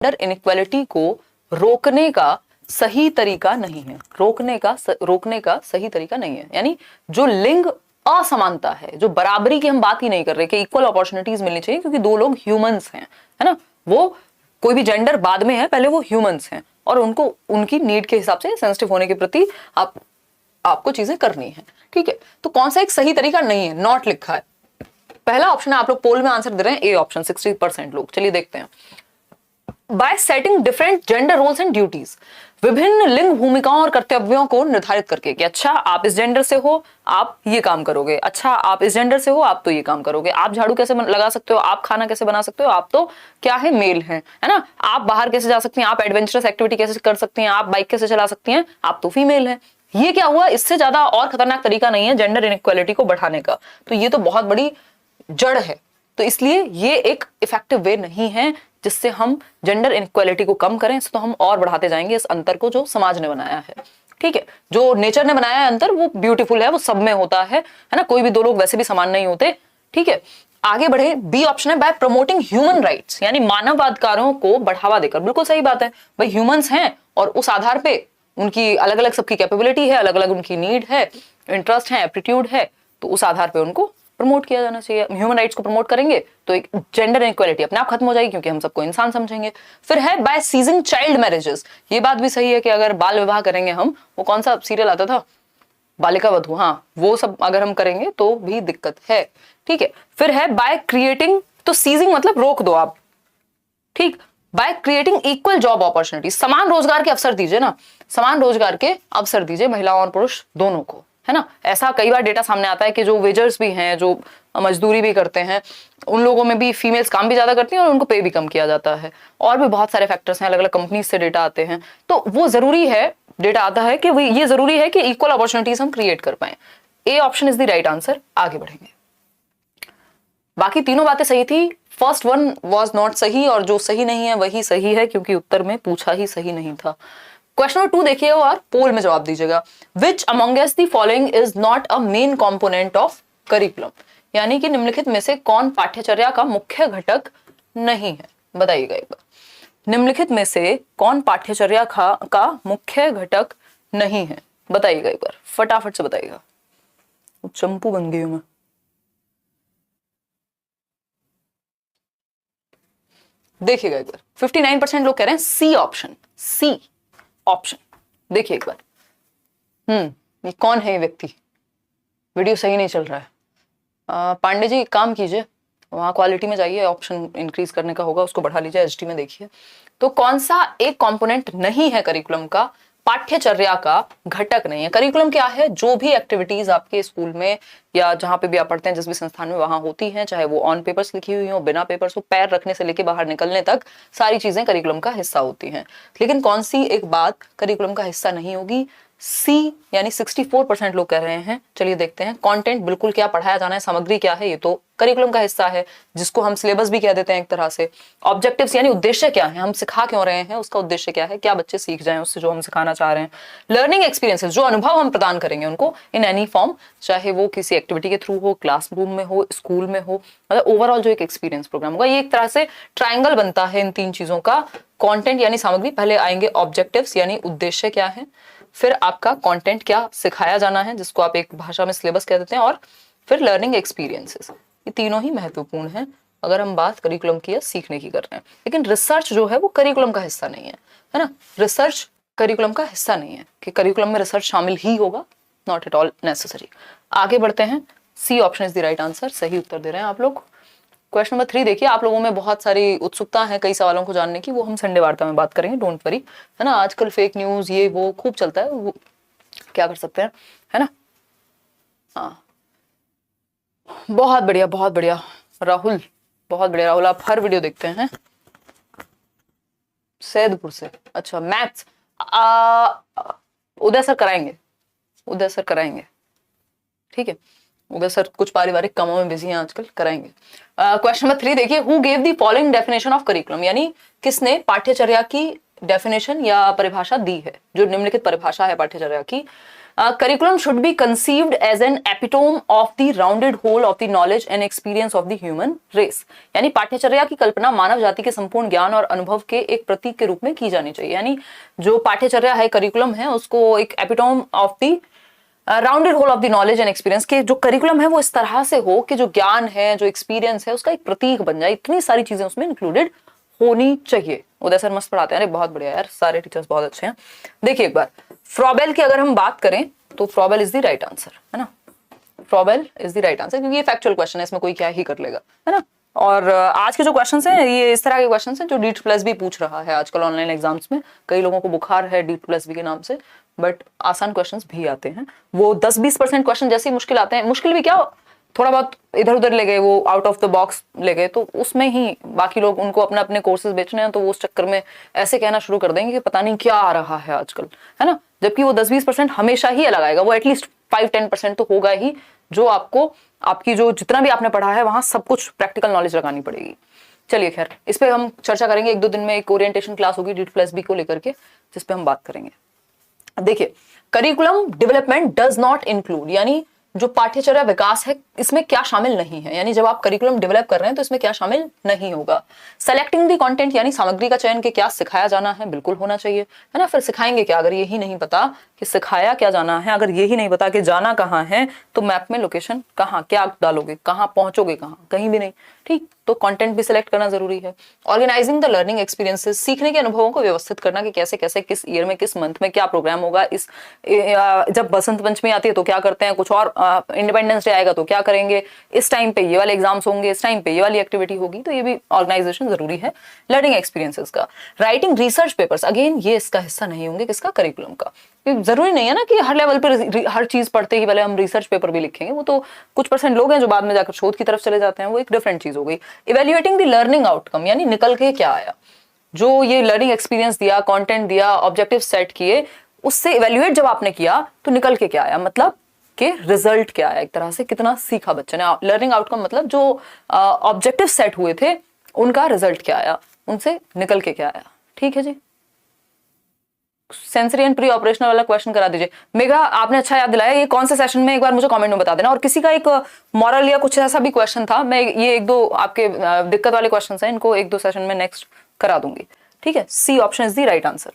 Gender inequality को रोकने का सही तरीका नहीं है, रोकने का सही तरीका नहीं है। यानी जो लिंग असमानता है, जो बराबरी की हम बात ही नहीं कर रहे कि इक्वल अपॉर्चुनिटीज मिलनी चाहिए, क्योंकि दो लोग ह्यूमंस हैं, है ना, वो कोई भी जेंडर बाद में है, पहले वो ह्यूमंस हैं और उनको उनकी नीड के हिसाब से सेंसिटिव होने के प्रति आपको चीजें करनी है, ठीक है। तो कौन सा एक सही तरीका नहीं है, नॉट लिखा है। पहला ऑप्शन है, आप लोग पोल में आंसर दे रहे हैं ए ऑप्शन, 60% लोग। चलिए देखते हैं। By setting different gender roles and duties, विभिन्न लिंग भूमिकाओं और कर्तव्यों को निर्धारित करके कि अच्छा आप इस जेंडर से हो आप ये काम करोगे, अच्छा आप इस जेंडर से हो आप तो ये काम करोगे, आप झाड़ू कैसे लगा सकते हो, आप खाना कैसे बना सकते हो, आप तो क्या है मेल है ना, आप बाहर कैसे जा सकती हैं, आप एडवेंचरस एक्टिविटी कैसे कर सकती हैं, आप बाइक कैसे चला सकती हैं, आप तो फीमेल है। ये क्या हुआ, इससे ज्यादा और खतरनाक तरीका नहीं है जेंडर इनइक्वालिटी को बढ़ाने का। तो ये तो बहुत बड़ी जड़ है, तो इसलिए ये एक इफेक्टिव वे नहीं है जिससे हम जेंडर इनइक्वालिटी को कम करें। इससे तो हम और बढ़ाते जाएंगे इस अंतर को जो समाज ने बनाया है, ठीक है। जो नेचर ने बनाया है अंतर वो ब्यूटीफुल है, वो सब में होता है ना, कोई भी दो लोग वैसे भी समान नहीं होते, ठीक है। आगे बढ़े, बी ऑप्शन है बाय प्रमोटिंग ह्यूमन राइट्स, यानी मानवाधिकारों को बढ़ावा देकर। बिल्कुल सही बात है भाई, ह्यूमंस हैं और उस आधार पे उनकी अलग अलग सबकी कैपेबिलिटी है, अलग अलग उनकी नीड है, इंटरेस्ट है, एप्टीट्यूड है, तो उस आधार पे उनको प्रमोट किया जाना चाहिए। ह्यूमन राइट्स को प्रमोट करेंगे तो एक जेंडर इनइक्वालिटी अपने आप खत्म हो जाएगी, क्योंकि हम सबको इंसान समझेंगे। फिर है बाय सीजिंग चाइल्ड मैरिजेस, ये बात भी सही है कि अगर बाल विवाह करेंगे हम, वो कौन सा सीरियल आता था, बालिका वधू, हाँ, वो सब अगर हम करेंगे तो भी दिक्कत है, ठीक है। फिर है बाय क्रिएटिंग, तो सीजिंग मतलब रोक दो आप, ठीक। By creating equal job opportunity, समान रोजगार के अवसर दीजिए ना, समान रोजगार के अवसर दीजिए महिलाओं और पुरुष दोनों को, है ना। ऐसा कई बार डेटा सामने आता है कि जो वेजर्स भी हैं, जो मजदूरी भी करते हैं, उन लोगों में भी फीमेल्स काम भी ज्यादा करती हैं और उनको पे भी कम किया जाता है। और भी बहुत सारे फैक्टर्स हैं, अलग अलग कंपनीज से डेटा आते हैं, तो वो जरूरी है, डेटा आता है कि ये जरूरी है कि इक्वल अपॉर्चुनिटीज हम क्रिएट कर पाए। A option is the right answer. आगे बढ़ेंगे, बाकी तीनों बातें सही थी, फर्स्ट वन वॉज नॉट सही, और जो सही नहीं है वही सही है, क्योंकि उत्तर में पूछा ही सही नहीं था। क्वेश्चन नंबर 2 देखिए और पोल में जवाब दीजिएगा। Which amongst the following is not a main component of curriculum, यानी कि निम्नलिखित में से कौन पाठ्यचर्या का मुख्य घटक नहीं है, बताइएगा एक बार। निम्नलिखित में से कौन पाठ्यचर्या का मुख्य घटक नहीं है, बताइएगा एक बार, फटाफट से बताइएगा। चंपू बन गई हूं मैं। देखिएगा एक बार, 59% लोग कह रहे हैं सी ऑप्शन, सी ऑप्शन। देखिए एक बार, ये कौन है ये व्यक्ति, वीडियो सही नहीं चल रहा है। पांडे जी काम कीजिए, वहां क्वालिटी में जाइए, ऑप्शन इंक्रीज करने का होगा, उसको बढ़ा लीजिए, एचडी में देखिए। तो कौन सा एक कंपोनेंट नहीं है करिकुलम का, पाठ्यचर्या का घटक नहीं है। करिकुलम क्या है, जो भी एक्टिविटीज आपके स्कूल में या जहां पे भी आप पढ़ते हैं, जिस भी संस्थान में, वहां होती हैं, चाहे वो ऑन पेपर्स लिखी हुई हो, बिना पेपर्स हो, पैर रखने से लेके बाहर निकलने तक सारी चीजें करिकुलम का हिस्सा होती हैं। लेकिन कौन सी एक बात करिकुलम का हिस्सा नहीं होगी, सी, यानी 64% लोग कह रहे हैं। चलिए देखते हैं, कंटेंट बिल्कुल क्या पढ़ाया जाना है, सामग्री क्या है, ये तो करिकुलम का हिस्सा है, जिसको हम सिलेबस भी कह देते हैं एक तरह से। ऑब्जेक्टिव्स यानी उद्देश्य क्या है, हम सिखा क्यों रहे हैं, उसका उद्देश्य क्या है, क्या बच्चे सीख जाएं उससे जो हम सिखाना चाह रहे हैं। लर्निंग एक्सपीरियंसेस, जो अनुभव हम प्रदान करेंगे उनको इन एनी फॉर्म, चाहे वो किसी एक्टिविटी के थ्रू हो, क्लासरूम में हो, स्कूल में हो, मतलब ओवरऑल जो एक एक्सपीरियंस प्रोग्राम होगा। ये एक तरह से ट्राइंगल बनता है इन तीन चीजों का। कंटेंट यानी सामग्री, पहले आएंगे ऑब्जेक्टिव्स यानी उद्देश्य क्या है, फिर आपका कंटेंट क्या सिखाया जाना है, जिसको आप एक भाषा में सिलेबस कह देते हैं, और फिर लर्निंग एक्सपीरियंसेस। ये तीनों ही महत्वपूर्ण हैं अगर हम बात करिकुलम की या सीखने की कर रहे हैं। लेकिन रिसर्च जो है वो करिकुलम का हिस्सा नहीं है ना। रिसर्च करिकुलम का हिस्सा नहीं है कि करिकुलम में रिसर्च शामिल ही होगा, नॉट एट ऑल नेसेसरी। आगे बढ़ते हैं, C option is the right answer, सही उत्तर दे रहे हैं आप लोग। क्वेश्चन नंबर 3 देखिए, आप लोगों में बहुत सारी उत्सुकता है कई सवालों को जानने की, वो हम संडे वार्ता में बात करेंगे, डोंट वरी, है ना। आजकल फेक न्यूज ये वो खूब चलता है, वो क्या कर सकते हैं, है ना। हाँ, बहुत बढ़िया, बहुत बढ़िया राहुल, बहुत बढ़िया राहुल, आप हर वीडियो देखते हैं। सैदपुर से, अच्छा मैथ्स, उदय सर कराएंगे, उदय सर कराएंगे, ठीक है। उधर सर कुछ पारिवारिक कामों में बिजी हैं आजकल, कराएंगे। क्वेश्चन नंबर 3 देखिए, who gave the following definition of curriculum, यानी किसने पाठ्यचर्या की डेफिनेशन या परिभाषा दी है, जो निम्नलिखित परिभाषा है पाठ्यचर्या की। Curriculum should be conceived as an epitome of the rounded whole of the knowledge and experience of the human race. यानी पाठ्यचर्या की कल्पना मानव जाति के संपूर्ण ज्ञान और अनुभव के एक प्रतीक के रूप में की जानी चाहिए। यानी जो पाठ्यचर्या है, करिकुलम है, उसको एक epitome of the rounded whole of the knowledge and experience के जो करिकुलम है वो इस तरह से हो कि जो ज्ञान है, जो एक्सपीरियंस है, उसका एक प्रतीक बन जाए। इतनी सारी चीजें उसमें इंक्लूडेड होनी चाहिए। उदय सर मस्त पढ़ाते हैं, अरे बहुत बढ़िया यार, सारे टीचर्स बहुत अच्छे हैं। देखिए एक बार फ्रॉबेल की अगर हम बात करें तो Froebel is the right answer, है ना। Froebel is the right answer, क्योंकि ये फैक्चुअल क्वेश्चन है, इसमें कोई क्या ही कर लेगा, है ना। और आज के जो क्वेश्चंस हैं ये इस तरह के क्वेश्चंस हैं जो D++ भी पूछ रहा है आजकल ऑनलाइन एग्जाम्स में। कई लोगों को बुखार है D++ के नाम से, बट आसान क्वेश्चंस भी आते हैं। वो 10-20% क्वेश्चन जैसे ही मुश्किल आते हैं, मुश्किल भी क्या, थोड़ा बहुत इधर उधर ले गए, वो आउट ऑफ द बॉक्स ले गए, तो उसमें ही बाकी लोग उनको अपने अपने कोर्सेज बेचने हैं, तो वो उस चक्कर में ऐसे कहना शुरू कर देंगे कि पता नहीं क्या आ रहा है आजकल, है ना। जबकि वो 10-20% हमेशा ही अलग आएगा, वो एटलीस्ट 5-10% तो होगा ही, जो आपको आपकी जो जितना भी आपने पढ़ा है वहां सब कुछ प्रैक्टिकल नॉलेज लगानी पड़ेगी। चलिए खैर, इस पे हम चर्चा करेंगे। 1-2 दिन में एक ओरिएंटेशन क्लास होगी D++ को लेकर के, जिसपे हम बात करेंगे। देखिए, curriculum development does not include, यानी जो पाठ्यचर्या विकास है इसमें क्या शामिल नहीं है। यानी जब आप करिकुलम डेवलप कर रहे हैं तो इसमें क्या शामिल नहीं होगा। सेलेक्टिंग दी कंटेंट, यानी सामग्री का चयन के क्या सिखाया जाना है, बिल्कुल होना चाहिए, है ना। फिर सिखाएंगे क्या, अगर यही नहीं पता कि सिखाया क्या जाना है, अगर यही नहीं पता कि जाना कहाँ है, तो मैप में लोकेशन कहाँ, क्या डालोगे, कहाँ पहुंचोगे, कहाँ, कहीं भी नहीं, ठीक। तो कंटेंट भी सिलेक्ट करना जरूरी है। ऑर्गेनाइजिंग द लर्निंग एक्सपीरियंसेस, सीखने के अनुभवों को व्यवस्थित करना कि कैसे कैसे किस ईयर में किस मंथ में क्या प्रोग्राम होगा। इस जब बसंत पंचमी आती है तो क्या करते हैं, कुछ और इंडिपेंडेंस डे आएगा तो क्या करेंगे, इस टाइम पे ये वाले एग्जाम्स होंगे, इस टाइम पे ये वाली एक्टिविटी होगी, तो ये भी ऑर्गेनाइजेशन जरूरी है लर्निंग एक्सपीरियंसेस का। राइटिंग रिसर्च पेपर्स, अगेन ये इसका हिस्सा नहीं होंगे, किसका, करिकुलम का। जरूरी नहीं है ना कि हर लेवल पर हर चीज पढ़ते ही पहले हम रिसर्च पेपर भी लिखेंगे, वो तो कुछ % लोग हैं जो बाद में जाकर शोध की तरफ चले जाते हैं, वो एक डिफरेंट चीज हो गई। इवेल्युएटिंग द लर्निंग आउटकम, यानी निकल के क्या आया, जो ये लर्निंग एक्सपीरियंस दिया, कंटेंट दिया, ऑब्जेक्टिव सेट किए, उससे इवेल्युएट जब आपने किया तो निकल के क्या आया, मतलब कि रिजल्ट क्या आया, एक तरह से कितना सीखा बच्चे ने। लर्निंग आउटकम मतलब जो ऑब्जेक्टिव सेट हुए थे उनका रिजल्ट क्या आया, उनसे निकल के क्या आया, ठीक है जी। सेंसरी एंड प्री ऑपरेशनल वाला क्वेश्चन करा दीजिए। मेगा, आपने अच्छा याद दिलाया, ये कौन से सेशन में, एक बार मुझे कमेंट में बता देना। और किसी का एक मॉरल या कुछ ऐसा भी क्वेश्चन था, मैं ये 1-2 आपके दिक्कत वाले क्वेश्चन हैं, इनको 1-2 सेशन में नेक्स्ट करा दूंगी, ठीक है। C option is the right answer.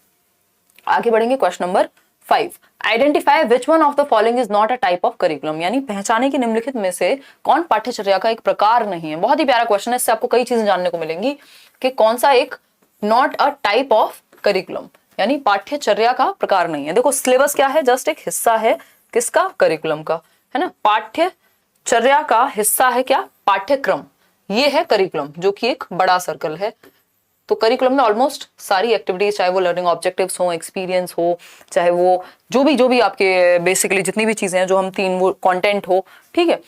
आगे बढ़ेंगे, question number 5, identify which one of the following is not a type of curriculum, यानी पहचाने की निम्नलिखित में से कौन पाठ्यचर्या का एक प्रकार नहीं है। बहुत ही प्यारा क्वेश्चन है, इससे आपको कई चीजें जानने को मिलेंगी कि कौन सा एक not a type of curriculum, यानी पाठ्यचर्या का प्रकार नहीं है। देखो सिलेबस क्या है, जस्ट एक हिस्सा है किसका, करिकुलम का, है ना। पाठ्यचर्या का हिस्सा है क्या, पाठ्यक्रम, ये है करिकुलम, जो कि एक बड़ा सर्कल है। तो करिकुलम में ऑलमोस्ट सारी एक्टिविटीज, चाहे वो लर्निंग ऑब्जेक्टिव्स हो, एक्सपीरियंस हो, चाहे वो जो भी आपके बेसिकली जितनी भी चीजें हैं जो हम 3 वो कंटेंट हो, ठीक है।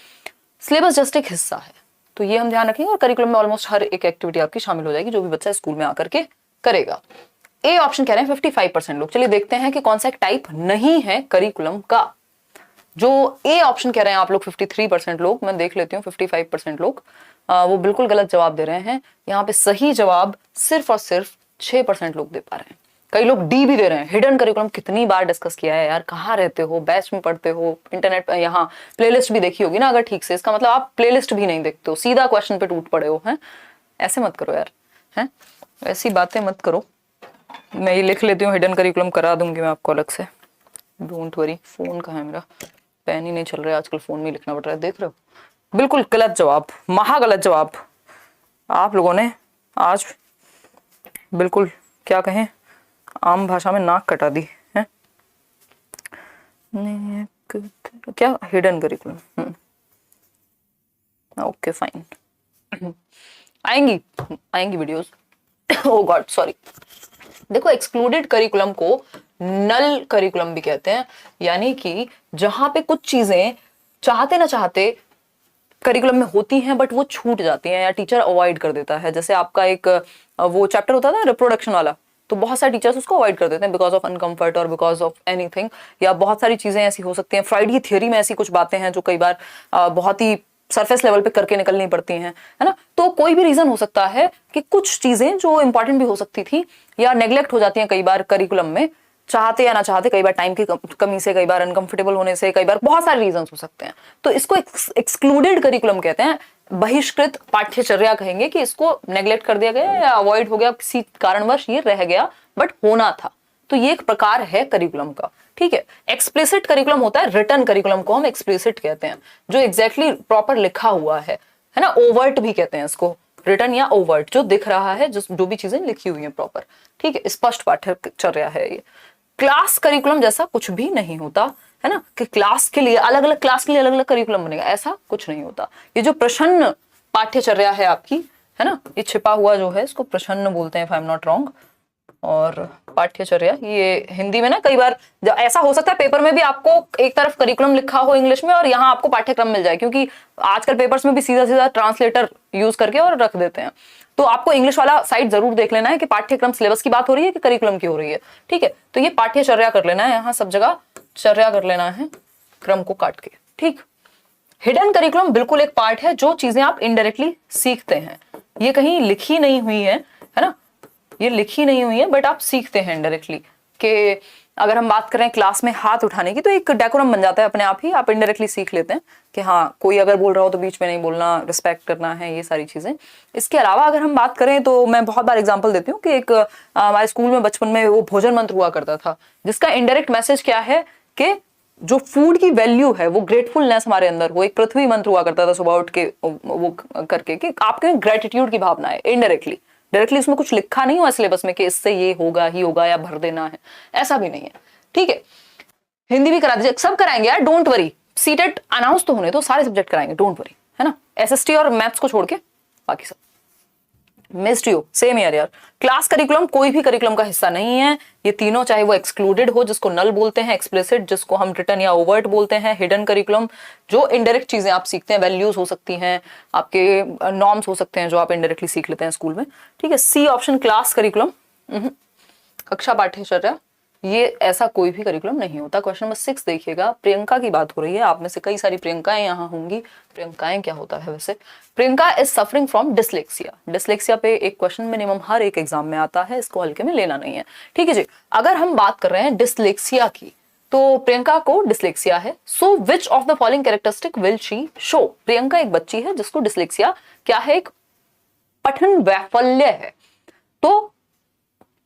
सिलेबस जस्ट एक हिस्सा है, तो ये हम ध्यान रखेंगे। और करिकुलम में ऑलमोस्ट हर एक एक्टिविटी आपकी शामिल हो जाएगी जो भी बच्चा स्कूल में आकर के करेगा। ए ऑप्शन कह रहे हैं 55% लोग। चलिए देखते हैं कि कौन सा एक टाइप नहीं है करिकुलम का। जो ए ऑप्शन कह रहे हैं आप लोग 53% लोग, मैं देख लेती हूँ 55% लोग, वो बिल्कुल गलत जवाब दे रहे हैं। यहाँ पे सही जवाब सिर्फ और सिर्फ 6% लोग दे पा रहे हैं। कई लोग डी भी दे रहे हैं। हिडन करिकुलम कितनी बार डिस्कस किया है यार, कहाँ रहते हो, बैच में पढ़ते हो, इंटरनेट पर यहाँ प्लेलिस्ट भी देखी होगी ना अगर ठीक से, इसका मतलब आप प्लेलिस्ट भी नहीं देखते हो, सीधा क्वेश्चन पे टूट पड़े हो, हैं। ऐसे मत करो यार, हैं, ऐसी बातें मत करो। मैं ये लिख लेती हूँ, हिडन करिकुलम करा दूंगी मैं आपको अलग से, डोंट वरी। फोन कहाँ है मेरा, पेन ही नहीं चल रहा है आजकल, फोन में लिखना पड़ रहा है, देख रहे हो। बिल्कुल गलत जवाब, महा गलत जवाब आप लोगों ने आज बिल्कुल क्या कहें, आम भाषा में नाक कटा दी है। क्या हिडन करिकुलम, ओके फाइन, आएंगी वीडियोस। ओह गॉड सॉरी। देखो एक्सक्लूडेड करिकुलम को नल करिकुलम भी कहते हैं, यानी कि जहां पे कुछ चीजें चाहते ना चाहते करिकुलम में होती हैं बट वो छूट जाती हैं या टीचर अवॉइड कर देता है। जैसे आपका एक वो चैप्टर होता था रिप्रोडक्शन वाला, तो बहुत सारे टीचर्स उसको अवॉइड कर देते हैं बिकॉज ऑफ अनकंफर्ट और बिकॉज ऑफ एनीथिंग, या बहुत सारी चीजें ऐसी हो सकती हैं। फ्राइड की थियोरी में ऐसी कुछ बातें हैं जो कई बार बहुत ही सरफेस लेवल पे करके निकलनी पड़ती हैं, है ना। तो कोई भी रीजन हो सकता है कि कुछ चीजें जो इंपॉर्टेंट भी हो सकती थी या नेग्लेक्ट हो जाती हैं कई बार करिकुलम में, चाहते या ना चाहते, कई बार टाइम की कमी से, कई बार अनकंफर्टेबल होने से, कई बार बहुत सारे रीजंस हो सकते हैं। तो इसको एक्सक्लूडेड करिकुलम कहते हैं, बहिष्कृत पाठ्यचर्या कहेंगे कि इसको नेग्लेक्ट कर दिया गया या अवॉइड हो गया, किसी कारणवश ये रह गया बट होना था। तो ये एक प्रकार है करिकुलम का, ठीक है। एक्सप्लिसिट करिकुलम होता है, रिटन करिकुलम को हम एक्सप्लिसिट कहते हैं, जो एग्जैक्टली प्रॉपर लिखा हुआ है ना। ओवर्ट भी कहते हैं इसको, रिटन या ओवर्ट, जो दिख रहा है, जो भी चीजें लिखी हुई हैं प्रॉपर, ठीक है, स्पष्ट पाठ्यचर्या है ये। क्लास करिकुलम जैसा कुछ भी नहीं होता है ना, कि क्लास के लिए अलग अलग, क्लास के लिए अलग अलग करिकुलम बनेगा, ऐसा कुछ नहीं होता। ये जो प्रश्न पाठ्यचर्या है आपकी, है ना, ये छिपा हुआ जो है इसको प्रश्न बोलते हैं, if I am not wrong. और पाठ्यचर्या, ये हिंदी में ना कई बार ऐसा हो सकता है पेपर में भी आपको एक तरफ करिकुलम लिखा हो इंग्लिश में और यहाँ आपको पाठ्यक्रम मिल जाए, क्योंकि आजकल पेपर्स में भी सीधा सीधा ट्रांसलेटर यूज करके और रख देते हैं। तो आपको इंग्लिश वाला साइड जरूर देख लेना है कि पाठ्यक्रम सिलेबस की बात हो रही है कि करिकुलम की हो रही है, ठीक है। तो ये पाठ्यचर्या कर लेना है, यहाँ सब जगह चर्या कर लेना है, क्रम को काट के, ठीक। हिडन करिकुलम बिल्कुल एक पार्ट है, जो चीजें आप इनडायरेक्टली सीखते हैं, ये कहीं लिखी नहीं हुई है ना, ये लिखी नहीं हुई है बट आप सीखते हैं इनडायरेक्टली। कि अगर हम बात करें क्लास में हाथ उठाने की, तो एक डेकोरम बन जाता है अपने आप ही, आप इनडायरेक्टली सीख लेते हैं कि हाँ कोई अगर बोल रहा हो तो बीच में नहीं बोलना, रिस्पेक्ट करना है, ये सारी चीजें। इसके अलावा अगर हम बात करें तो मैं बहुत बार एग्जांपल देती हूँ कि एक हमारे स्कूल में बचपन में वो भोजन मंत्र हुआ करता था, जिसका इनडायरेक्ट मैसेज क्या है कि जो फूड की वैल्यू है वो ग्रेटफुलनेस हमारे अंदर हो। एक पृथ्वी मंत्र हुआ करता था सुबह उठ के वो करके कि आपके ग्रेटिट्यूड की भावना है, इनडायरेक्टली। डायरेक्टली उसमें कुछ लिखा नहीं हुआ सिलेबस में कि इससे ये होगा ही होगा या भर देना है, ऐसा भी नहीं है, ठीक है। हिंदी भी करा दीजिए, सब कराएंगे यार, डोंट वरी। सीटेट अनाउंस तो होने तो सारे सब्जेक्ट कराएंगे, डोंट वरी, है ना। एसएसटी और मैथ्स को छोड़ के बाकी सब। मिस्ड यू, सेम ईयर यार। क्लास करिकुलम कोई भी करिकुलम का हिस्सा नहीं है, ये तीनों, चाहे वो एक्सक्लूडेड हो जिसको नल बोलते हैं, एक्सप्लिसिट जिसको हम रिटन या ओवर्ट बोलते हैं, हिडन करिकुलम जो इनडायरेक्ट चीजें आप सीखते हैं, वैल्यूज हो सकती हैं, आपके नॉर्म्स हो सकते हैं जो आप इनडायरेक्टली सीख लेते हैं स्कूल में, ठीक है। सी ऑप्शन क्लास करिकुलम, कक्षा पाठ्यचर्या, ये ऐसा कोई भी करिकुलम नहीं होता। क्वेश्चन नंबर 6 देखिएगा, प्रियंका की बात हो रही है, आप में से कई सारी प्रियंकाएं यहाँ होंगी। प्रियंकाएं क्या होता है वैसे? Priyanka is suffering from dyslexia. Dyslexia पे एक क्वेश्चन मिनिमम हर एक एग्जाम में आता है, इसको हल्के में लेना नहीं है, ठीक है जी। अगर हम बात कर रहे हैं डिसलेक्सिया की, तो प्रियंका को डिसलेक्सिया है। So which of the following characteristic will she show? Priyanka एक बच्ची है जिसको डिसलेक्सिया क्या है, एक पठन वैफल्य है। तो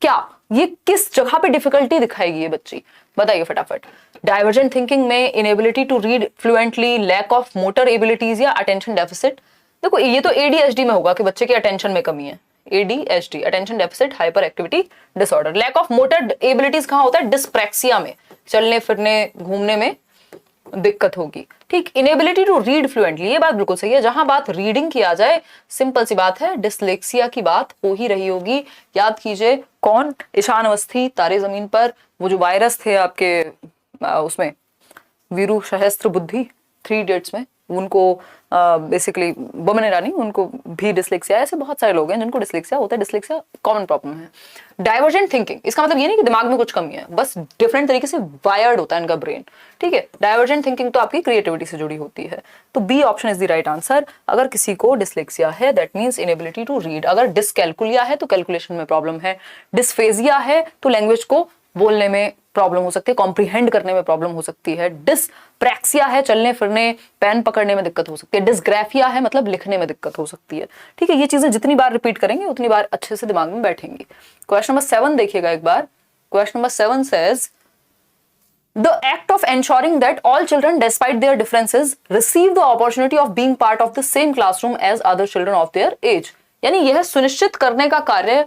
क्या ये किस जगह पे डिफिकल्टी दिखाएगी ये बच्ची, बताइए फटाफट। डाइवर्जेंट थिंकिंग में, inability to read fluently, lack of motor abilities या अटेंशन डेफिसिट? देखो ये तो एडीएचडी में होगा कि बच्चे की अटेंशन में कमी है, ADHD, attention deficit hyperactivity disorder. Lack of motor abilities कहां होता है? डिस्प्रैक्सिया में, चलने फिरने घूमने में दिक्कत होगी, ठीक। इनेबिलिटी टू रीड फ्लुएंटली, ये बात बिल्कुल सही है, जहां बात रीडिंग की आ जाए, सिंपल सी बात है, डिसलेक्सिया की बात हो ही रही होगी। याद कीजिए कौन, ईशान अवस्थी, तारे जमीन पर, वो जो वायरस थे आपके उसमें वीरू सहस्त्र बुद्धि, 3 इडियट्स में, उनको बेसिकली बोमन ईरानी, उनको भी डिसलेक्सिया, ऐसे बहुत सारे लोग हैं जिनको डिसलेक्सिया होता है। डिसलेक्सिया कॉमन प्रॉब्लम है। डाइवर्जेंट थिंकिंग, इसका मतलब ये नहीं कि दिमाग में कुछ कमी है, बस डिफरेंट तरीके से वायर्ड होता है इनका ब्रेन, ठीक है। डाइवर्जेंट थिंकिंग तो आपकी क्रिएटिविटी से जुड़ी होती है। तो B option is the right answer. अगर किसी को डिसलेक्सिया है that means inability to read. अगर डिसकैलकुलिया है तो कैलकुलेशन में प्रॉब्लम है। डिस्फेजिया है तो लैंग्वेज को बोलने में प्रॉब्लम हो सकती है, कॉम्प्रीहेंड करने में प्रॉब्लम हो सकती है। डिसप्रैक्सिया है, चलने फिरने पेन पकड़ने में दिक्कत हो सकती है। डिसग्राफिया है मतलब लिखने में दिक्कत हो सकती है, ठीक है। ये चीजें जितनी बार रिपीट करेंगे उतनी बार अच्छे से दिमाग में बैठेंगी। क्वेश्चन नंबर 7 देखिएगा एक बार। Question number 7 says the act of ensuring that all children despite their differences receive the opportunity of being part of the same classroom as other children of their age। यानी यह सुनिश्चित करने का कार्य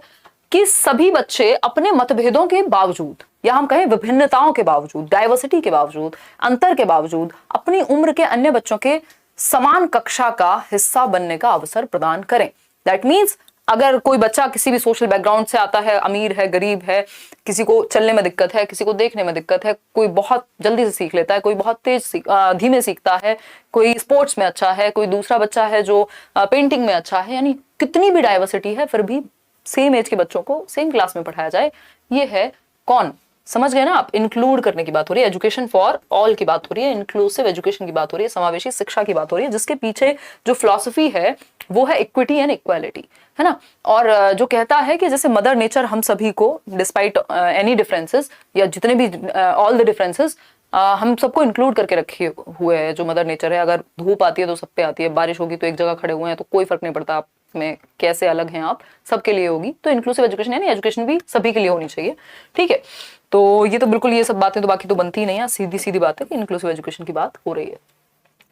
कि सभी बच्चे अपने मतभेदों के बावजूद, या हम कहें विभिन्नताओं के बावजूद, डाइवर्सिटी के बावजूद, अंतर के बावजूद, अपनी उम्र के अन्य बच्चों के समान कक्षा का हिस्सा बनने का अवसर प्रदान करें। दैट मीन्स अगर कोई बच्चा किसी भी सोशल बैकग्राउंड से आता है, अमीर है, गरीब है, किसी को चलने में दिक्कत है, किसी को देखने में दिक्कत है, कोई बहुत जल्दी से सीख लेता है, कोई बहुत धीमे सीखता है, कोई स्पोर्ट्स में अच्छा है, कोई दूसरा बच्चा है जो पेंटिंग में अच्छा है, यानी कितनी भी डाइवर्सिटी है फिर भी सेम एज के बच्चों को सेम क्लास में पढ़ाया जाए। ये है कौन, समझ गए ना आप? इंक्लूड करने की बात हो रही है, एजुकेशन फॉर ऑल की बात हो रही है, इंक्लूसिव एजुकेशन की बात हो रही है, समावेशी शिक्षा की बात हो रही है, जिसके पीछे जो फिलॉसफी है वो है इक्विटी एंड इक्वालिटी, है ना। और जो कहता है कि जैसे मदर नेचर हम सभी को डिस्पाइट एनी डिफरेंसेस या जितने भी ऑल द डिफरेंसेस हम सबको इंक्लूड करके रखे हुए है। जो मदर नेचर है, अगर धूप आती है तो सब पे आती है, बारिश होगी तो एक जगह खड़े हुए हैं तो कोई फर्क नहीं पड़ता आप में कैसे अलग हैं आप, सबके लिए होगी। तो इंक्लूसिव एजुकेशन यानी एजुकेशन भी सभी के लिए होनी चाहिए, ठीक है। तो ये तो बिल्कुल, ये सब बातें तो बाकी तो बनती ही नहीं है, सीधी सीधी बात है कि इंक्लूसिव एजुकेशन की बात हो रही है।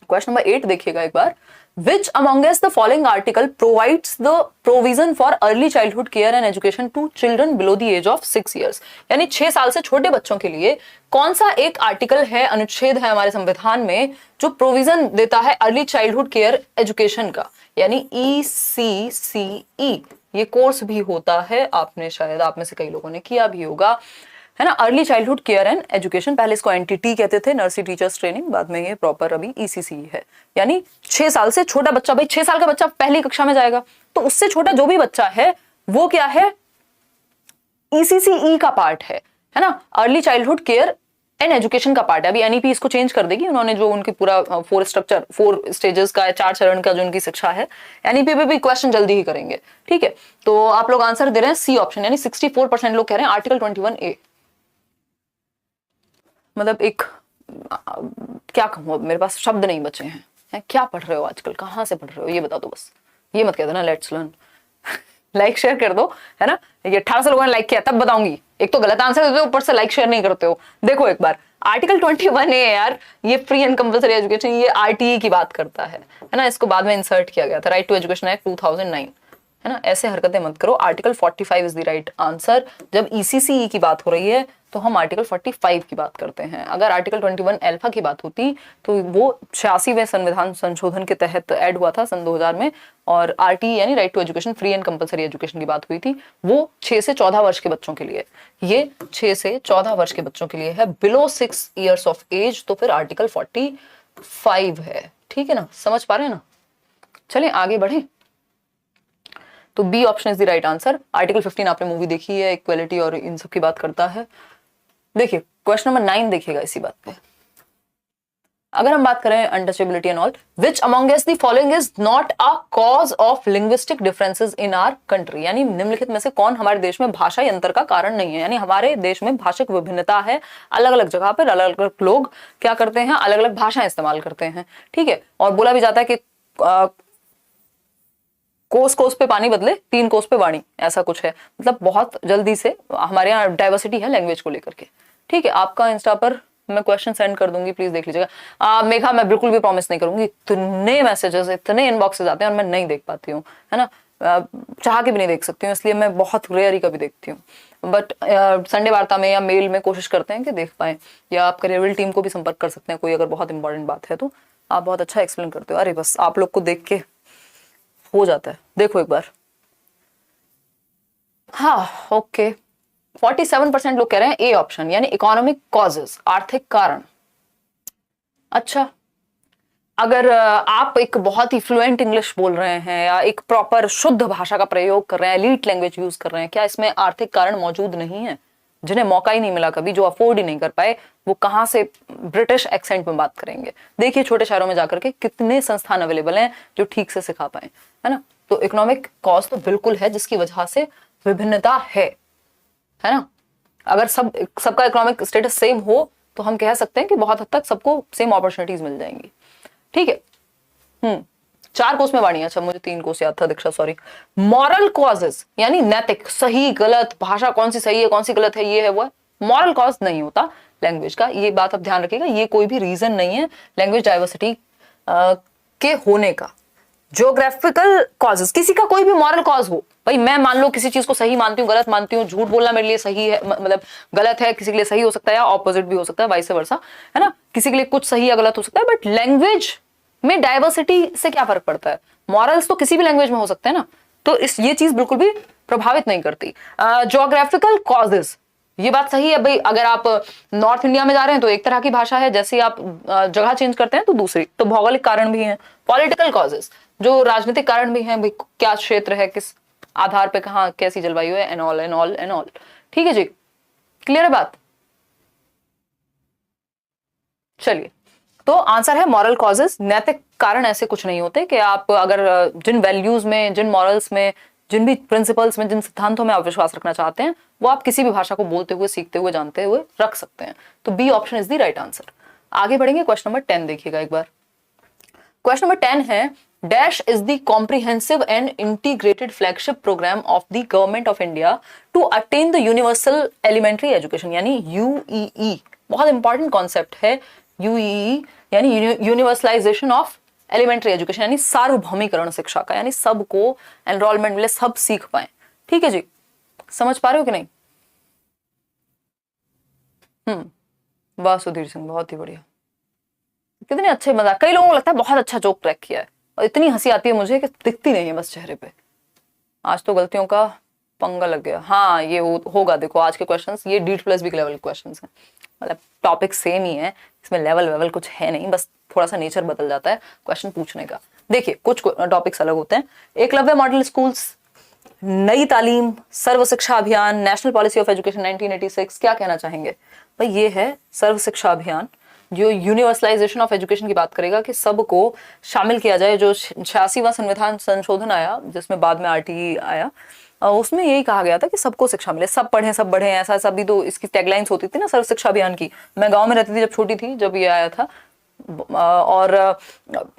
क्वेश्चन नंबर 8 देखिएगा एक बार, Which amongst the following article provides the provision for early childhood care and education to children below the age of 6 years? यानी 6 साल से छोटे बच्चों के लिए कौन सा एक आर्टिकल है, अनुच्छेद है हमारे संविधान में जो प्रोविजन देता है अर्ली चाइल्डहुड केयर एजुकेशन का, यानी ECCE। ये कोर्स भी होता है, आपने शायद आप में से कई लोगों ने किया भी होगा, है ना। Early childhood care and education, पहले इसको NTT कहते थे, नर्सरी टीचर्स ट्रेनिंग, बाद में ये प्रॉपर अभी ECCE है। यानी 6 साल से छोटा बच्चा, भाई 6 साल का बच्चा पहली कक्षा में जाएगा, तो उससे छोटा जो भी बच्चा है वो क्या है, ECCE का पार्ट है ना। Early childhood care and education का पार्ट है। अभी NEP इसको चेंज कर देगी उन्होंने, जो उनकी पूरा 4 स्टेजेस का, 4 चरण का जो उनकी शिक्षा है, NEP पे भी क्वेश्चन जल्दी ही करेंगे, ठीक है। तो आप लोग आंसर दे रहे हैं सी ऑप्शन, यानी 64% लोग कह रहे हैं आर्टिकल 21A। मतलब एक क्या कहूँ, अब मेरे पास शब्द नहीं बचे हैं। क्या पढ़ रहे हो आजकल, कहाँ से पढ़ रहे हो, ये बता दो बस। ये मत कह देना लेट्स लर्न। लाइक शेयर कर दो, है ना। ये 1800 लोगों ने लाइक किया तब बताऊंगी। एक तो गलत आंसर देते हो, ऊपर से लाइक शेयर नहीं करते हो। देखो एक बार, आर्टिकल 21A यार, ये फ्री एंड कंपल्सरी एजुकेशन, ये RTE की बात करता है ना। इसको बाद में इंसर्ट किया गया था, राइट टू एजुकेशन एक्ट 2009, है ना। ऐसे हरकतें मत करो। Article 45 is the right answer. जब ECCE की बात हो रही है तो हम आर्टिकल 45 की बात करते हैं। अगर आर्टिकल 21 अल्फा की बात होती तो वो 86वें संविधान संशोधन के तहत ऐड हुआ था सन 2000 में, और RTE यानी right to education, free and compulsory education की बात हुई थी, वो 6 से 14 वर्ष के बच्चों के लिए। ये 6 से 14 वर्ष के बच्चों के लिए है, बिलो 6 ईयर्स ऑफ एज, तो फिर आर्टिकल 45 है, ठीक है ना। समझ पा रहे हैं ना। चलिए आगे बढ़े। तो B option is the right answer. Article 15 आपने मूवी देखी है, इक्वालिटी और इन सब की बात करता है। देखिए क्वेश्चन नंबर 9 देखिएगा इसी बात पे। अगर हम बात करें untouchability and all, which amongst the following is not a cause of linguistic differences in our country, यानी निम्नलिखित में से कौन हमारे देश में भाषाई अंतर का कारण नहीं है। यानी हमारे देश में भाषिक विभिन्नता है, अलग अलग जगह पर अलग अलग लोग क्या करते हैं, अलग अलग भाषाएं इस्तेमाल करते हैं, ठीक है। और बोला भी जाता है कि कोस कोस पे पानी बदले 3 कोस पे वाणी, ऐसा कुछ है। मतलब बहुत जल्दी से हमारे यहाँ डाइवर्सिटी है लैंग्वेज को लेकर के, ठीक है। आपका इंस्टा पर मैं क्वेश्चन सेंड कर दूंगी, प्लीज देख लीजिएगा। मेघा मैं बिल्कुल भी प्रॉमिस नहीं करूंगी, इतने मैसेजेस, इतने इनबॉक्सेस आते हैं और मैं नहीं देख पाती हूँ, है ना। चाह के भी नहीं देख सकती हूँ, इसलिए मैं बहुत रेयर ही कभी देखती हूँ। बट संडे वार्ता में या मेल में कोशिश करते हैं कि देख पाए, या आप करियर टीम को भी संपर्क कर सकते हैं, कोई अगर बहुत इंपॉर्टेंट बात है तो। आप बहुत अच्छा एक्सप्लेन करते हो। अरे बस आप लोग को देख के हो जाता है। देखो एक बार, हाँ ओके, 47% लोग कह रहे हैं ए ऑप्शन, यानी इकोनॉमिक कॉजेस, आर्थिक कारण। अच्छा, अगर आप एक बहुत ही फ्लुएंट इंग्लिश बोल रहे हैं या एक प्रॉपर शुद्ध भाषा का प्रयोग कर रहे हैं, एलीट लैंग्वेज यूज कर रहे हैं, क्या इसमें आर्थिक कारण मौजूद नहीं है? जिन्हें मौका ही नहीं मिला कभी, जो अफोर्ड ही नहीं कर पाए, वो कहां से ब्रिटिश एक्सेंट में बात करेंगे? देखिए छोटे शहरों में जाकर के कितने संस्थान अवेलेबल हैं जो ठीक से सिखा पाए, है ना। तो इकोनॉमिक कॉज तो बिल्कुल है, जिसकी वजह से विभिन्नता है ना। अगर सबका इकोनॉमिक स्टेटस सेम हो तो हम कह सकते हैं कि बहुत हद तक सबको सेम अपॉर्चुनिटीज मिल जाएंगी, ठीक है। 4 कोर्स में वाणी, अच्छा मुझे 3 कोर्स याद था दीक्षा, सॉरी। मॉरल कॉजेस यानी नैतिक, सही गलत, भाषा कौन सी सही है कौन सी गलत है, ये है वो है। मॉरल कॉज नहीं होता लैंग्वेज का, ये बात आप ध्यान रखिएगा। ये कोई भी रीजन नहीं है लैंग्वेज डाइवर्सिटी के होने का। ज्योग्राफिकल कॉजेस, किसी का कोई भी मॉरल कॉज हो, भाई मैं मान लो किसी चीज को सही मानती हूँ, गलत मानती हूँ, झूठ बोलना मेरे लिए सही है, मतलब गलत है, किसी के लिए सही हो सकता है, या ऑपोजिट भी हो सकता है, वाइस वर्सा, है ना। किसी के लिए कुछ सही या गलत हो सकता है, बट लैंग्वेज में डाइवर्सिटी से क्या फर्क पड़ता है? मॉरल्स तो किसी भी लैंग्वेज में हो सकते हैं ना, तो ये चीज बिल्कुल भी प्रभावित नहीं करती। ज्योग्राफिकल कॉजेस, ये बात सही है भाई। अगर आप नॉर्थ इंडिया में जा रहे हैं तो एक तरह की भाषा है, जैसे आप जगह चेंज करते हैं तो दूसरी, तो भौगोलिक कारण भी है। पॉलिटिकल कॉजेस, जो राजनीतिक कारण भी हैं, भाई क्या क्षेत्र है, किस आधार पे कहाँ कैसी जलवायु है, and all and all and all, ठीक है जी, क्लियर है बात। चलिए तो आंसर है मॉरल कॉजेज। नैतिक कारण ऐसे कुछ नहीं होते कि आप अगर जिन वैल्यूज में, जिन मॉरल्स में, जिन भी प्रिंसिपल्स में, जिन सिद्धांतों में आप विश्वास रखना चाहते हैं वो आप किसी भी भाषा को बोलते हुए, सीखते हुए, जानते हुए रख सकते हैं। तो B option is the right answer. आगे बढ़ेंगे, क्वेश्चन नंबर 10 देखिएगा एक बार। क्वेश्चन नंबर 10 है, dash is the comprehensive and integrated flagship programme of the government of India to attain the universal elementary education, यानी यूईई। बहुत इंपॉर्टेंट कॉन्सेप्ट है यूईई, यानी यूनिवर्सलाइजेशन ऑफ एलिमेंट्री एजुकेशन, यानी सार्वभौमिकरण शिक्षा का, यानी सबको एनरोलमेंट मिले, सब सीख पाए। ठीक है जी, समझ पा रहे हो कि नहीं? वाह सुधीर सिंह, बहुत ही बढ़िया, कितने अच्छे मजाक। कई लोगों को लगता है बहुत अच्छा जोक क्रैक किया है, और इतनी हंसी आती है मुझे कि दिखती नहीं है बस चेहरे पे। आज तो गलतियों का पंगा लग गया। हाँ ये होगा, देखो आज के क्वेश्चंस ये D+B के लेवल के क्वेश्चंस हैं, मतलब टॉपिक सेम ही है, इसमें लेवल कुछ है नहीं, बस थोड़ा सा नेचर बदल जाता है क्वेश्चन पूछने का। देखिए कुछ टॉपिक्स अलग होते हैं। एकलव्य मॉडल स्कूल्स, नई तालीम, सर्व शिक्षा अभियान, नेशनल पॉलिसी ऑफ एजुकेशन 1986, क्या कहना चाहेंगे भाई? ये है सर्व शिक्षा अभियान, जो यूनिवर्सलाइजेशन ऑफ एजुकेशन की बात करेगा कि सबको शामिल किया जाए। जो 86वां संविधान संशोधन आया, जिसमें बाद में RTE आया, उसमें यही कहा गया था कि सबको शिक्षा मिले, सब पढ़ें सब बढ़ें, ऐसा सब भी तो इसकी टैगलाइंस होती थी ना सर्व शिक्षा अभियान की। मैं गांव में रहती थी जब छोटी थी, जब ये आया था, और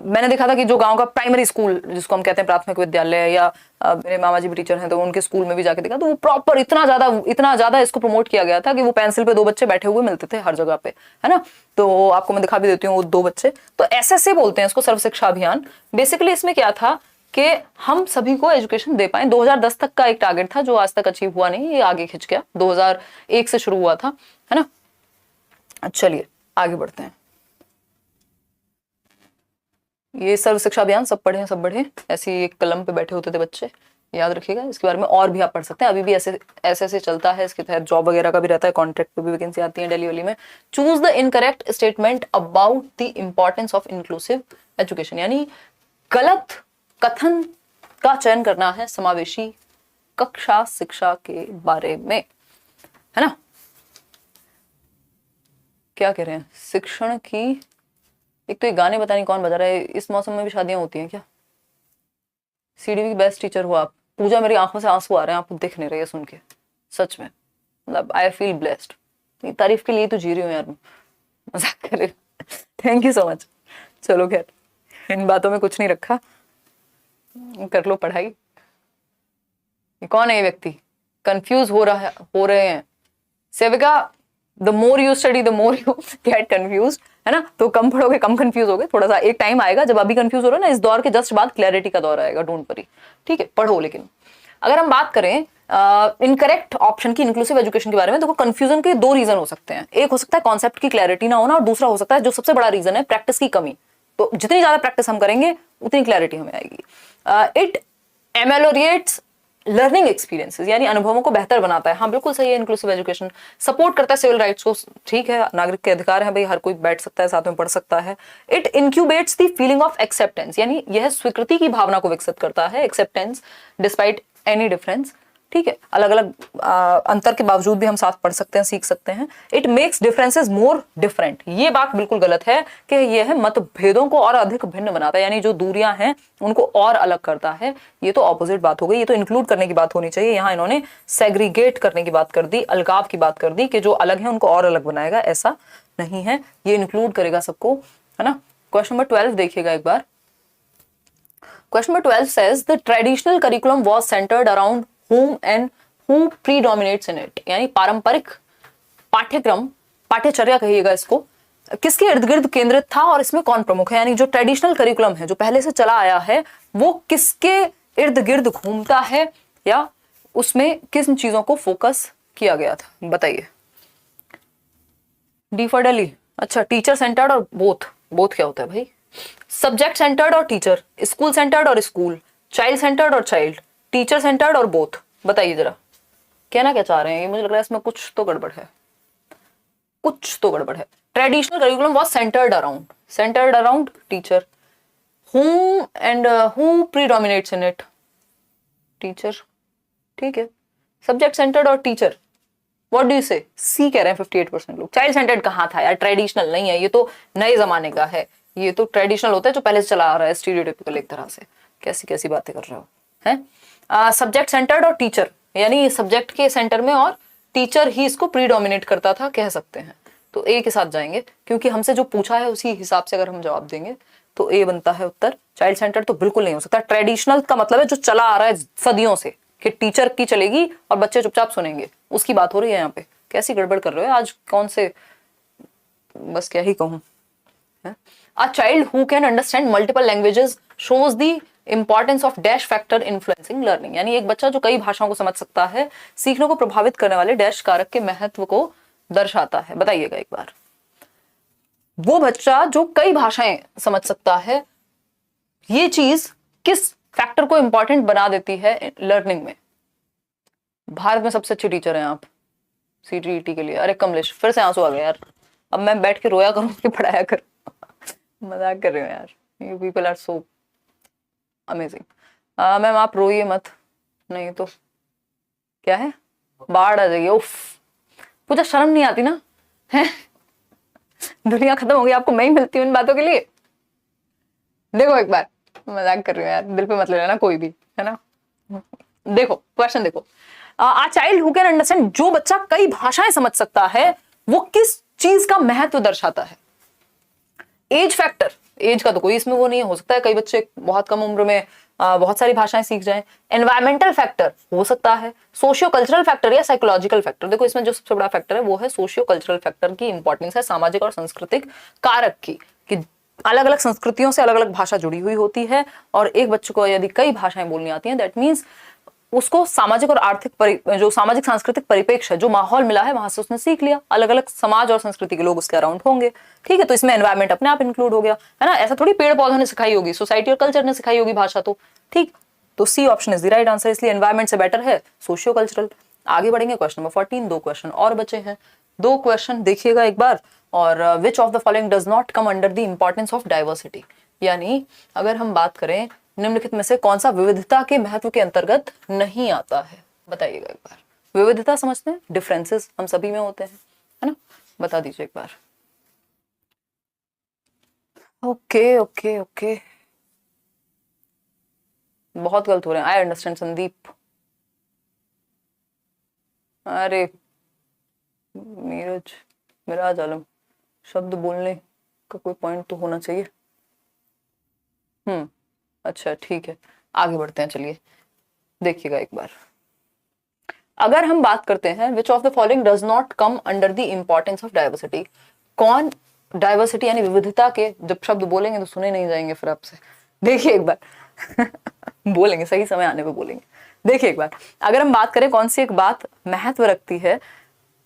मैंने देखा था कि जो गांव का प्राइमरी स्कूल जिसको हम कहते हैं प्राथमिक विद्यालय, या मेरे मामा जी भी टीचर हैं तो उनके स्कूल में भी जाके देखा, तो वो प्रॉपर इतना ज्यादा इसको प्रमोट किया गया था कि वो पेंसिल पे 2 बच्चे बैठे हुए मिलते थे हर जगह पे, है ना। तो आपको मैं दिखा भी देती हूँ वो 2 बच्चे, तो SSA बोलते हैं इसको, सर्व शिक्षा अभियान। बेसिकली इसमें क्या था कि हम सभी को एजुकेशन दे पाए। 2010 तक का एक टारगेट था जो आज तक अचीव हुआ नहीं, ये आगे खिंच गया, 2001 से शुरू हुआ था, है ना। चलिए आगे बढ़ते हैं। ये सर्व शिक्षा अभियान, सब पढ़े सब बढ़े, ऐसी एक कलम पे बैठे होते थे बच्चे, याद रखिएगा। इसके बारे में और भी आप पढ़ सकते हैं, अभी भी ऐसे चलता है। इसके तहत जॉब वगैरह का भी रहता है, कॉन्ट्रैक्ट पे भी वैकेंसी आती है दिल्ली वाली में। Choose the incorrect statement about the importance of inclusive education, यानी गलत कथन का चयन करना है समावेशी कक्षा शिक्षा के बारे में, है ना। क्या कह रहे हैं, शिक्षण की, एक तो ये गाने पता नहीं कौन बजा रहा है, इस मौसम में भी शादियां होती हैं क्या? CDV की बेस्ट टीचर हो आप। पूजा, मेरी आंखों से आंसू आ रहे हैं, आप दिख नहीं रहे हैं सुन के, सच में, मतलब आई फील ब्लेस्ड। तारीफ के लिए तो जी रही हूँ यार, मजाक कर रही हूँ। Thank you so much. चलो खैर, इन बातों में कुछ नहीं रखा, कर लो पढ़ाई। कौन है ये व्यक्ति? कंफ्यूज हो रहे हैं सेविका। The more you study the more you get confuse, है ना। तो कम पढ़ोगे कम कंफ्यूज होगे, थोड़ा सा एक टाइम आएगा जब अभी कंफ्यूज हो रहे हो ना, इस दौर के जस्ट बाद क्लैरिटी का दौर आएगा, डोंट वरी, ठीक है, पढ़ो। लेकिन अगर हम बात करें इनकरेक्ट ऑप्शन की, इंक्लूसिव एजुकेशन के बारे में, तो कंफ्यूजन के 2 रीजन हो सकते हैं। एक हो सकता है कॉन्सेप्ट की क्लैरिटी ना होना, और दूसरा हो सकता है जो सबसे बड़ा रीजन है, प्रैक्टिस की कमी। तो जितनी ज्यादा प्रैक्टिस हम करेंगे उतनी क्लैरिटी हमें आएगी। इट एमेलोरिएट्स लर्निंग एक्सपीरियंसेस, यानी अनुभवों को बेहतर बनाता है। हाँ बिल्कुल सही है, इंक्लूसिव एजुकेशन सपोर्ट करता है सिविल राइट्स को, ठीक है, नागरिक के अधिकार है भाई, हर कोई बैठ सकता है, साथ में पढ़ सकता है। It incubates the feeling of acceptance, यानी यह स्वीकृति की भावना को विकसित करता है, एक्सेप्टेंस डिस्पाइट एनी डिफरेंस, ठीक है, अलग अलग अंतर के बावजूद भी हम साथ पढ़ सकते हैं, सीख सकते हैं। It makes differences more different, ये बात बिल्कुल गलत है कि यह मतभेदों को और अधिक भिन्न बनाता है, यानी जो दूरियां हैं उनको और अलग करता है। ये तो ऑपोजिट बात हो गई, ये तो इंक्लूड करने की बात होनी चाहिए। यहाँ इन्होंने सेग्रीगेट करने की बात कर दी, अलगाव की बात कर दी, कि जो अलग है उनको और अलग बनाएगा, ऐसा नहीं है, ये इंक्लूड करेगा सबको, है ना। क्वेश्चन नंबर 12 देखिएगा एक बार। Question number 12 says the traditional curriculum was centered around whom and who predominates in it, यानी पारंपरिक पाठ्यक्रम, पाठ्यचर्या कहिएगा इसको, किसके इर्द गिर्द केंद्रित था और इसमें कौन प्रमुख है। यानी जो ट्रेडिशनल करिकुलम है, जो पहले से चला आया है, वो किसके इर्द गिर्द घूमता है, या उसमें किन चीजों को फोकस किया गया था, बताइए। D for Delhi. अच्छा, टीचर सेंटर्ड और बोथ क्या होता है भाई? सब्जेक्ट सेंटर्ड और टीचर, स्कूल सेंटर्ड और स्कूल, चाइल्ड सेंटर्ड और चाइल्ड, टीचर सेंटर्ड और बोथ, बताइए जरा कहना क्या चाह रहे हैं। ये मुझे लग रहा है इसमें कुछ तो गड़बड़ है, कुछ तो गड़बड़ है। Traditional curriculum was centred around teacher, whom and who predominates in it, teacher, ठीक है। सब्जेक्ट सेंटर्ड और टीचर, व्हाट डू यू से? सी कह रहे हैं 58% लोग। चाइल्ड सेंटर्ड कहाँ था यार, ट्रेडिशनल नहीं है, ये तो नए जमाने का है, ये तो ट्रेडिशनल होता है जो पहले से चला आ रहा है, स्टीरियोटाइपिकल एक तरह से। कैसी कैसी बातें कर रहे हो हैं। सब्जेक्ट सेंटर्ड और टीचर, यानी सब्जेक्ट के सेंटर में और टीचर ही इसको प्रीडोमिनेट करता था, कह सकते हैं। तो ए के साथ जाएंगे, क्योंकि हमसे जो पूछा है उसी हिसाब से अगर हम जवाब देंगे तो ए बनता है उत्तर। चाइल्ड सेंटर तो बिल्कुल नहीं हो सकता। ट्रेडिशनल का मतलब है जो चला आ रहा है सदियों से, कि टीचर की चलेगी और बच्चे चुपचाप सुनेंगे, उसकी बात हो रही है यहाँ पे। कैसी गड़बड़ कर रहे हो आज, कौन से, बस क्या ही कहूँ। A child who can understand multiple languages shows the importance of dash factor influencing learning। यानी एक बच्चा जो कई भाषाओं को समझ सकता है, सीखने को प्रभावित करने वाले डैश कारक के महत्व को दर्शाता है। बताइएगा एक बार, वो बच्चा जो कई भाषाएं समझ सकता है, ये चीज किस फैक्टर को इंपॉर्टेंट बना देती है लर्निंग में? भारत में सबसे अच्छे टीचर हैं आप सीटीईटी के लिए। अरे कमलेश, फिर से आंसू आ गया यार, अब मैं बैठ के रोया करूं कि पढ़ाया करूं? मजाक कर रहे हो यार, you people are so amazing. Ma'am आप रोइए मत, नहीं तो क्या है, बाढ़ आ जाएगी। उफ, पूजा शर्म नहीं आती ना, है? दुनिया खत्म हो गई, आपको मैं ही मिलती हूँ इन बातों के लिए। देखो एक बार, मजाक कर रही हूँ यार, दिल पे मत ले लेना कोई भी, है ना। देखो क्वेश्चन देखो, आ चाइल्ड हु कैन अंडरस्टैंड, जो बच्चा कई भाषाएं समझ सकता है, वो किस चीज का महत्व दर्शाता है? एज फैक्टर, एज का तो कोई इसमें वो नहीं हो सकता है, कई बच्चे बहुत कम उम्र में बहुत सारी भाषाएं सीख जाएं। एनवायरमेंटल फैक्टर हो सकता है, सोशियो कल्चरल फैक्टर या साइकोलॉजिकल फैक्टर। देखो इसमें जो सबसे बड़ा फैक्टर है वो है सोशियो कल्चरल फैक्टर की इंपॉर्टेंस है, सामाजिक और सांस्कृतिक कारक की, कि अलग अलग संस्कृतियों से अलग अलग भाषा जुड़ी हुई होती है, और एक बच्चे को यदि कई भाषाएं बोलनी आती हैं, दैट मीन्स उसको सामाजिक और आर्थिक जो सामाजिक सांस्कृतिक परिपेक्ष है, जो माहौल मिला है, वहां से उसने सीख लिया। अलग अलग समाज और संस्कृति के लोग उसके अराउंड होंगे, ठीक है, तो इसमें एनवायरमेंट अपने आप इंक्लूड हो गया, है ना। ऐसा थोड़ी पेड़ पौधों ने सिखाई होगी, सोसाइटी और कल्चर ने सिखाई होगी भाषा, तो ठीक। तो C option is the right answer, इसलिए एनवायरमेंट से बेटर है सोशियो कल्चरल। आगे बढ़ेंगे, क्वेश्चन नंबर 14, 2 क्वेश्चन और बचे हैं, 2 क्वेश्चन देखिएगा एक बार। और विच of the following does not come under the importance of diversity, यानी अगर हम बात करें निम्नलिखित में से कौन सा विविधता के महत्व के अंतर्गत नहीं आता है? बताइएगा एक बार। विविधता समझते हैं, डिफरेंसेस हम सभी में होते हैं, है ना, बता दीजिए एक बार। ओके ओके ओके, बहुत गलत हो रहे हैं। I understand Sandeep. अरे मिराज आलम, शब्द बोलने का कोई पॉइंट तो होना चाहिए। अच्छा ठीक है, आगे बढ़ते हैं, चलिए देखिएगा एक बार। अगर हम बात करते हैं विच of the following does not come under the importance of diversity, कौन डाइवर्सिटी यानी विविधता के जब शब्द बोलेंगे तो सुने नहीं जाएंगे फिर आपसे। देखिए एक बार बोलेंगे, सही समय आने पे बोलेंगे। देखिए एक बार, अगर हम बात करें कौन सी एक बात महत्व रखती है,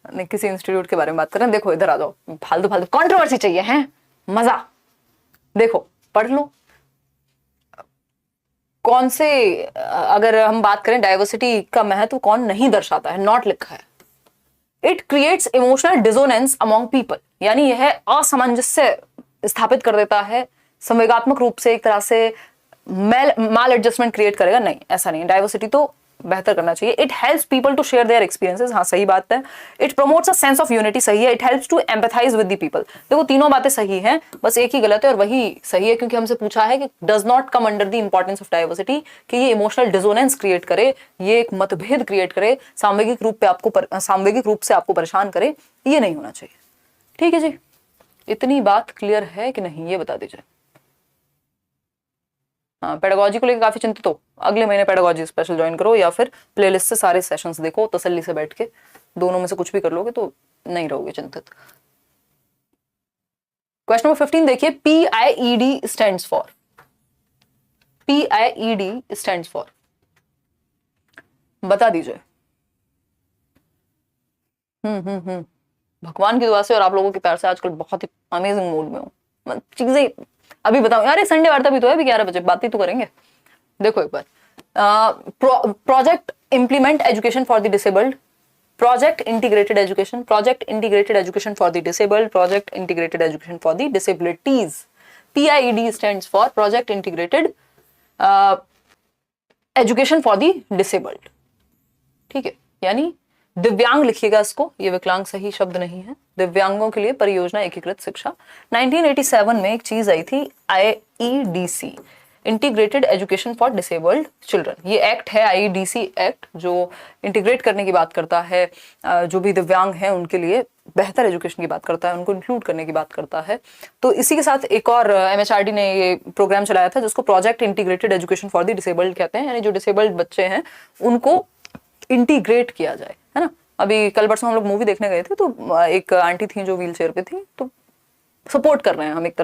किसी इंस्टीट्यूट के बारे में बात करें, देखो इधर आ जाओ, फालतू फालतू कंट्रोवर्सी चाहिए है, मजा। देखो पढ़ लो, कौन से, अगर हम बात करें डाइवर्सिटी का महत्व कौन नहीं दर्शाता है, नॉट लिखा है। It creates emotional dissonance among people, यानी यह असामंजस्य स्थापित कर देता है, संवेगात्मक रूप से एक तरह से माल एडजस्टमेंट क्रिएट करेगा। नहीं, ऐसा नहीं, डाइवर्सिटी तो बेहतर करना चाहिए। It helps people to share their experiences, हाँ सही बात है। It promotes a sense of unity, सही है। It helps to empathise with the people, देखो तीनों बातें सही हैं, बस एक ही गलत है और वही सही है, क्योंकि हमसे पूछा है कि does not come under the importance of diversity, कि ये इमोशनल डिसोनेंस क्रिएट करे, ये एक मतभेद क्रिएट करे, सामवेगिक रूप से आपको परेशान करे, ये नहीं होना चाहिए। ठीक है जी, इतनी बात क्लियर है कि नहीं, ये बता दीजिए। हाँ, पेडागोजी को लेकर काफी चिंतित हो, अगले महीने पेडागोजी स्पेशल ज्वाइन करो, या फिर प्लेलिस्ट से सारे सेशंस देखो तसल्ली से बैठ के, दोनों में से कुछ भी कर लोगे तो नहीं रहोगे चिंतित। क्वेश्चन नंबर 15 देखिए, PIED stands for, PIED stands for, बता दीजिए। भगवान की दुआ से और आप लोगों के प्यार से आजकल बहुत ही अमेजिंग मूड में हूँ, चीजें अभी बताऊं। अरे संडे वार्ता भी तो है, अभी 11 बजे बात ही तो करेंगे। देखो एक बार, project implement education for the disabled, project integrated education, project integrated education for the disabled, project integrated education for the disabilities. PIED stands for project integrated education for the disabled, ठीक है। यानी दिव्यांग लिखिएगा इसको, ये विकलांग सही शब्द नहीं है। दिव्यांगों के लिए परियोजना एकीकृत शिक्षा। 1987 में एक चीज आई थी IEDC, integrated education for disabled children. ये एक्ट है IEDC एक्ट, जो इंटीग्रेट करने की बात करता है, जो भी दिव्यांग हैं उनके लिए बेहतर एजुकेशन की बात करता है, उनको इंक्लूड करने की बात करता है। तो इसी के साथ एक और MHRD ने ये प्रोग्राम चलाया था जिसको project integrated education for the disabled कहते हैं, यानी जो डिसेबल्ड बच्चे हैं उनको इंटीग्रेट किया जाए, है ना। अभी कल परसों हम लोग मूवी देखने गए थे, तो एक आंटी थी जो व्हील चेयर पे थी, तो सपोर्ट कर रहे हैं हम एक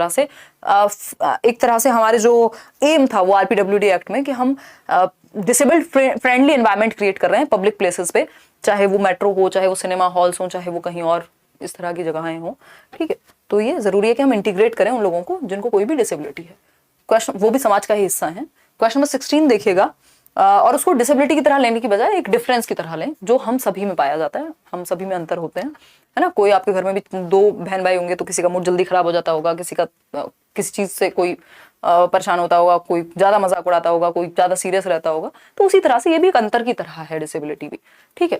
तरह से हमारे जो एम था वो RPWD एक्ट में कि हम डिसेबल्ड फ्रेंडली एनवायरनमेंट क्रिएट कर रहे हैं पब्लिक प्लेसेस पे, चाहे वो मेट्रो हो, चाहे वो सिनेमा हॉल्स हो, चाहे वो कहीं और इस तरह की जगहें हो, ठीक है। तो ये जरूरी है कि हम इंटीग्रेट करें उन लोगों को जिनको कोई भी डिसेबिलिटी है। क्वेश्चन, वो भी समाज का ही हिस्सा है। क्वेश्चन नंबर 16 देखिएगा, और उसको डिसेबिलिटी की तरह लेने की बजाय एक डिफरेंस की तरह लें जो हम सभी में पाया जाता है, हम सभी में अंतर होते हैं, है ना। कोई आपके घर में भी 2 बहन भाई होंगे तो किसी का मूड जल्दी खराब हो जाता होगा, किसी का किसी चीज से कोई परेशान होता होगा, कोई ज्यादा मजाक उड़ाता होगा, कोई ज्यादा सीरियस रहता होगा। तो उसी तरह से ये भी एक अंतर की तरह है डिसेबिलिटी भी, ठीक है।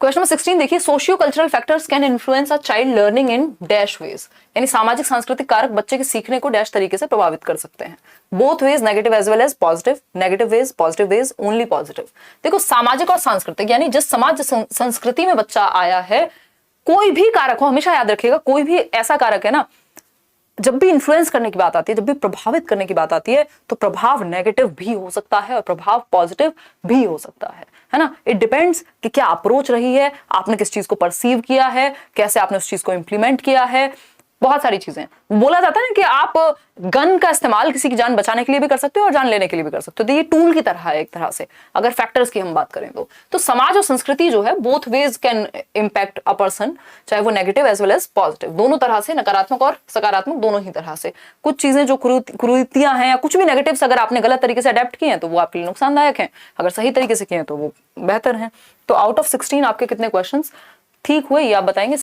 क्वेश्चन नंबर 16 देखिए, socio cultural factors can influence a child learning in dash ways, यानी सामाजिक सांस्कृतिक कारक बच्चे के सीखने को डैश तरीके से प्रभावित कर सकते हैं। Both ways, negative as well as positive, negative ways, positive ways, only positive. देखो, सामाजिक और सांस्कृतिक यानी जिस समाज संस्कृति में बच्चा आया है, कोई भी कारक हो, हमेशा याद रखिएगा, कोई भी ऐसा कारक है ना, जब भी इन्फ्लुएंस करने की बात आती है, जब भी प्रभावित करने की बात आती है, तो प्रभाव नेगेटिव भी हो सकता है और प्रभाव पॉजिटिव भी हो सकता है ना। इट डिपेंड्स कि क्या अप्रोच रही है, आपने किस चीज को परसीव किया है, कैसे आपने उस चीज को इंप्लीमेंट किया है, बहुत सारी चीजें। बोला जाता है ना कि आप गन का इस्तेमाल किसी की जान बचाने के लिए भी कर सकते हो और जान लेने के लिए भी कर सकते हो, तो ये टूल की तरह है एक तरह से, अगर फैक्टर्स की हम बात करें तो समाज और संस्कृति जो है both ways can impact a person, चाहे वो negative as well as positive, दोनों तरह से, नकारात्मक और सकारात्मक दोनों ही तरह से। कुछ चीजें जो कुरीतियां हैं या कुछ भी नेगेटिव्स अगर आपने गलत तरीके से अडेप्ट किए हैं तो वो आपके लिए नुकसानदायक हैं, अगर सही तरीके से किए हैं तो वो बेहतर हैं। तो आउट ऑफ 16 आपके कितने क्वेश्चंस ठीक हुए ये आप बताएंगे।